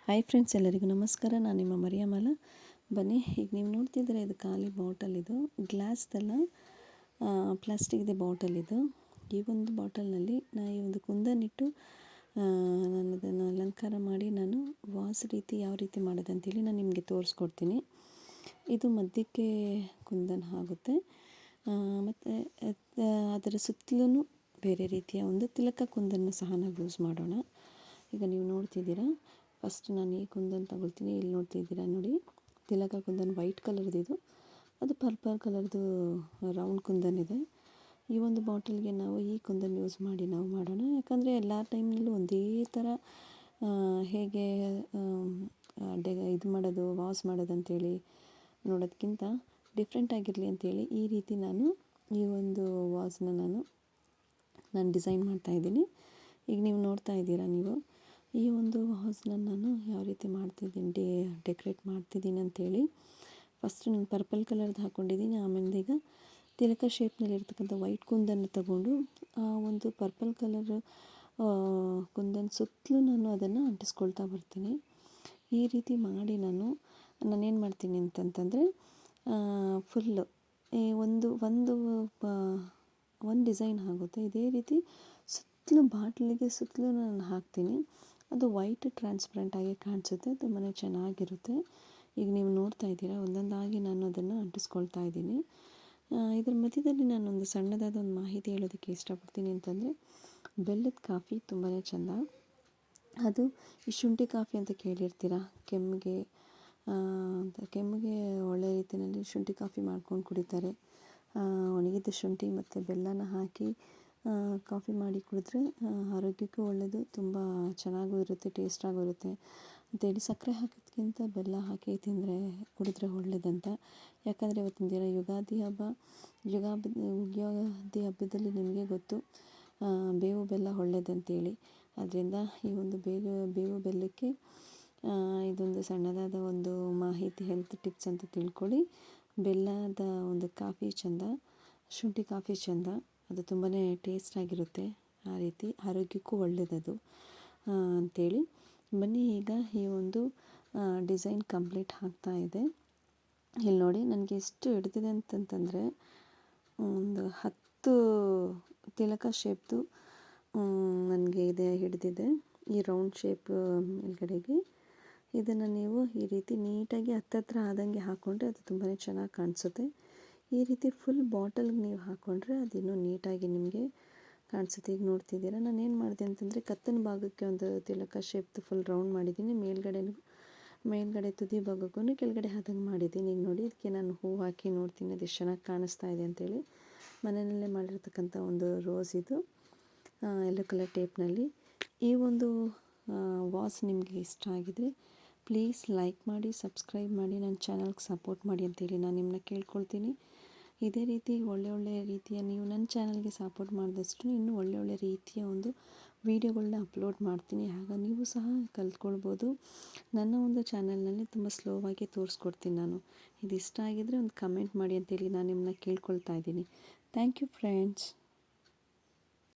Hi friends, ಎಲ್ಲರಿಗೂ ನಮಸ್ಕಾರ. ನಾನು ನಿಮ್ಮ ಮರಿಯಮ್ಮಲ. ಬನ್ನಿ, ಈಗ ನೀವು ನೋಡ್ತಿದ್ರೆ ಇದು ಖಾಲಿ ಬಾಟಲ್. ಇದು ಗ್ಲಾಸ್ದಲ್ಲ, ಪ್ಲಾಸ್ಟಿಕ್ದೇ ಬಾಟಲ್ ಇದು. ಈ ಒಂದು ಬಾಟಲ್ನಲ್ಲಿ ನಾನು ಈ ಒಂದು ಕುಂದನಿಟ್ಟು ನಾನು ಅದನ್ನು ಅಲಂಕಾರ ಮಾಡಿ ನಾನು ವಾಸ್ ರೀತಿ ಯಾವ ರೀತಿ ಮಾಡೋದಂತೇಳಿ ನಾನು ನಿಮಗೆ ತೋರಿಸ್ಕೊಡ್ತೀನಿ. ಇದು ಮಧ್ಯಕ್ಕೆ ಕುಂದನ್ ಆಗುತ್ತೆ. ಮತ್ತು ಅದರ ಸುತ್ತಲೂ ಬೇರೆ ರೀತಿಯ ಒಂದು ತಿಲಕ ಕುಂದನ್ನು ಸಹ ನಾವು ಯೂಸ್ ಮಾಡೋಣ. ಈಗ ನೀವು ನೋಡ್ತಿದ್ದೀರಾ, ಫಸ್ಟ್ ನಾನು ಈ ಕುಂದನ್ ತಗೊಳ್ತೀನಿ. ಇಲ್ಲಿ ನೋಡ್ತಿದ್ದೀರಾ ನೋಡಿ, ತಿಲಕ ಕುಂದನ್ ವೈಟ್ ಕಲರ್ದಿದು, ಅದು ಪರ್ಪಲ್ ಕಲರ್ದು ರೌಂಡ್ ಕುಂದನ್ ಇದೆ. ಈ ಒಂದು ಬಾಟಲ್ಗೆ ನಾವು ಈ ಕುಂದನ್ ಯೂಸ್ ಮಾಡಿ ನಾವು ಮಾಡೋಣ. ಯಾಕಂದರೆ ಎಲ್ಲ ಟೈಮ್ನಲ್ಲೂ ಒಂದೇ ಥರ ಹೇಗೆ ಇದು ಮಾಡೋದು, ವಾಸ್ ಮಾಡೋದಂತೇಳಿ ನೋಡೋದಕ್ಕಿಂತ ಡಿಫ್ರೆಂಟ್ ಆಗಿರಲಿ ಅಂಥೇಳಿ ಈ ರೀತಿ ನಾನು ಈ ಒಂದು ವಾಸ್ನ ನಾನು ಡಿಸೈನ್ ಮಾಡ್ತಾಯಿದ್ದೀನಿ. ಈಗ ನೀವು ನೋಡ್ತಾ ಇದ್ದೀರಾ ನೀವು ಈ ಒಂದು ವಾಸ್ನ ನಾನು ಯಾವ ರೀತಿ ಮಾಡ್ತಿದ್ದೀನಿ, ಡೆಕೋರೇಟ್ ಮಾಡ್ತಿದ್ದೀನಿ ಅಂಥೇಳಿ. ಫಸ್ಟ್ ನಾನು ಪರ್ಪಲ್ ಕಲರ್ದು ಹಾಕ್ಕೊಂಡಿದ್ದೀನಿ. ಆಮೇಲೆ ಈಗ ತಿಲಕ ಶೇಪ್ನಲ್ಲಿ ಇರ್ತಕ್ಕಂಥ ವೈಟ್ ಕುಂದನ್ನು ತಗೊಂಡು ಆ ಒಂದು ಪರ್ಪಲ್ ಕಲರ್ ಕುಂದನ್ ಸುತ್ತಲೂ ನಾನು ಅದನ್ನು ಅಂಟಿಸ್ಕೊಳ್ತಾ ಬರ್ತೀನಿ. ಈ ರೀತಿ ಮಾಡಿ ನಾನೇನು ಮಾಡ್ತೀನಿ ಅಂತಂತಂದರೆ, ಫುಲ್ಲು ಒಂದು ಡಿಸೈನ್ ಆಗುತ್ತೆ. ಇದೇ ರೀತಿ ಸುತ್ತಲೂ ಬಾಟ್ಲಿಗೆ ಸುತ್ತಲೂ ನಾನು ಹಾಕ್ತೀನಿ. ಅದು ವೈಟ್ ಟ್ರಾನ್ಸ್ಪರೆಂಟ್ ಆಗಿ ಕಾಣಿಸುತ್ತೆ, ತುಂಬಾ ಚೆನ್ನಾಗಿರುತ್ತೆ. ಈಗ ನೀವು ನೋಡ್ತಾ ಇದ್ದೀರಾ, ಒಂದೊಂದಾಗಿ ನಾನು ಅದನ್ನು ಅಂಟಿಸ್ಕೊಳ್ತಾ ಇದ್ದೀನಿ. ಇದರ ಮಧ್ಯದಲ್ಲಿ ನಾನೊಂದು ಸಣ್ಣದಾದ ಒಂದು ಮಾಹಿತಿ ಹೇಳೋದಕ್ಕೆ ಇಷ್ಟಪಡ್ತೀನಿ. ಅಂತಂದರೆ, ಬೆಲ್ಲದ ಕಾಫಿ ತುಂಬಾ ಚೆಂದ. ಅದು ಈ ಶುಂಠಿ ಕಾಫಿ ಅಂತ ಕೇಳಿರ್ತೀರ. ಕೆಮ್ಮಿಗೆ ಒಳ್ಳೆಯ ರೀತಿಯಲ್ಲಿ ಶುಂಠಿ ಕಾಫಿ ಮಾಡ್ಕೊಂಡು ಕುಡಿತಾರೆ. ಒಣಗಿದ ಶುಂಠಿ ಮತ್ತು ಬೆಲ್ಲನ ಹಾಕಿ ಕಾಫಿ ಮಾಡಿ ಕುಡಿದ್ರೆ ಆರೋಗ್ಯಕ್ಕೂ ಒಳ್ಳೆಯದು, ತುಂಬ ಚೆನ್ನಾಗೂ ಇರುತ್ತೆ, ಟೇಸ್ಟಾಗೂ ಇರುತ್ತೆ ಅಂತೇಳಿ. ಸಕ್ಕರೆ ಹಾಕೋದ್ಕಿಂತ ಬೆಲ್ಲ ಹಾಕಿ ಕುಡಿದ್ರೆ ಒಳ್ಳೆಯದಂತ. ಯಾಕಂದರೆ ಇವತ್ತಿನ ದಿನ ಯುಗಾದಿ ಹಬ್ಬದಲ್ಲಿ ನಿಮಗೆ ಗೊತ್ತು, ಬೇವು ಬೆಲ್ಲ ಒಳ್ಳೆಯದಂತೇಳಿ. ಅದರಿಂದ ಈ ಒಂದು ಬೇವು ಬೆಲ್ಲಕ್ಕೆ ಇದೊಂದು ಸಣ್ಣದಾದ ಒಂದು ಮಾಹಿತಿ, ಹೆಲ್ತ್ ಟಿಪ್ಸ್ ಅಂತ ತಿಳ್ಕೊಳ್ಳಿ. ಬೆಲ್ಲದ ಒಂದು ಕಾಫಿ ಚೆಂದ, ಶುಂಠಿ ಕಾಫಿ ಚೆಂದ, ಅದು ತುಂಬಾ ಟೇಸ್ಟಾಗಿರುತ್ತೆ. ಆ ರೀತಿ ಆರೋಗ್ಯಕ್ಕೂ ಒಳ್ಳೆಯದದು ಅಂಥೇಳಿ. ಬನ್ನಿ, ಈಗ ಈ ಒಂದು ಡಿಸೈನ್ ಕಂಪ್ಲೀಟ್ ಆಗ್ತಾ ಇದೆ. ಇಲ್ಲಿ ನೋಡಿ, ನನಗೆ ಎಷ್ಟು ಹಿಡ್ದಿದೆ ಅಂತಂತಂದರೆ, ಒಂದು 10 ತಿಲಕ ಶೇಪ್ದು ನನಗೆ ಹಿಡಿದಿದೆ. ಈ ರೌಂಡ್ ಶೇಪ್ ಮೇಲ್ಗಡೆಗೆ ಇದನ್ನು ನೀವು ಈ ರೀತಿ ನೀಟಾಗಿ ಹತ್ತತ್ರ ಆದಂಗೆ ಹಾಕ್ಕೊಂಡ್ರೆ ಅದು ತುಂಬಾ ಚೆನ್ನಾಗಿ ಕಾಣಿಸುತ್ತೆ. ಈ ರೀತಿ ಫುಲ್ ಬಾಟಲ್ಗೆ ನೀವು ಹಾಕ್ಕೊಂಡ್ರೆ ಅದಿನ್ನೂ ನೀಟಾಗಿ ನಿಮಗೆ ಕಾಣಿಸುತ್ತೆ. ಈಗ ನೋಡ್ತಿದ್ದೀರಾ, ನಾನೇನು ಮಾಡಿದೆ ಅಂತಂದರೆ, ಕತ್ತಿನ ಭಾಗಕ್ಕೆ ಒಂದು ತಿಲಕ ಶೇಪ್ದು ಫುಲ್ ರೌಂಡ್ ಮಾಡಿದ್ದೀನಿ. ಮೇಲ್ಗಡೆ ತುದಿ ಭಾಗಕ್ಕೂ ಕೆಳಗಡೆ ಆದಂಗೆ ಮಾಡಿದ್ದೀನಿ. ಈಗ ನೋಡಿ, ಇದಕ್ಕೆ ನಾನು ಹೂವು ಹಾಕಿ ನೋಡ್ತೀನಿ ಅದು ಎಷ್ಟು ಚೆನ್ನಾಗಿ ಕಾಣಿಸ್ತಾ ಇದೆ ಅಂತೇಳಿ. ಮನೆಯಲ್ಲೇ ಮಾಡಿರ್ತಕ್ಕಂಥ ಒಂದು ರೋಸ್ ಇದು, ಯೆಲ್ಲೋ ಕಲರ್ ಟೇಪ್ನಲ್ಲಿ. ಈ ಒಂದು ವಾಸ್ ನಿಮಗೆ ಇಷ್ಟ ಆಗಿದರೆ ಪ್ಲೀಸ್ ಲೈಕ್ ಮಾಡಿ, ಸಬ್ಸ್ಕ್ರೈಬ್ ಮಾಡಿ, ನನ್ನ ಚಾನಲ್ಗೆ ಸಪೋರ್ಟ್ ಮಾಡಿ ಅಂತೇಳಿ ನಾನು ನಿಮ್ಮನ್ನ ಕೇಳ್ಕೊಳ್ತೀನಿ. ಇದೇ ರೀತಿ ಒಳ್ಳೆಯ ರೀತಿಯ ನೀವು ನನ್ನ ಚಾನಲ್ಗೆ ಸಪೋರ್ಟ್ ಮಾಡಿದಷ್ಟು ಇನ್ನೂ ಒಳ್ಳೆಯ ರೀತಿಯ ಒಂದು ವೀಡಿಯೋಗಳನ್ನ ಅಪ್ಲೋಡ್ ಮಾಡ್ತೀನಿ. ಆಗ ನೀವು ಸಹ ಕಲ್ತ್ಕೊಳ್ಬೋದು. ನನ್ನ ಒಂದು ಚಾನಲ್ನಲ್ಲಿ ತುಂಬ ಸ್ಲೋವಾಗಿ ತೋರಿಸ್ಕೊಡ್ತೀನಿ ನಾನು. ಇದು ಇಷ್ಟ ಆಗಿದರೆ ಒಂದು ಕಮೆಂಟ್ ಮಾಡಿ ಅಂತೇಳಿ ನಾನು ನಿಮ್ಮನ್ನ ಕೇಳ್ಕೊಳ್ತಾ ಇದ್ದೀನಿ. Thank you friends.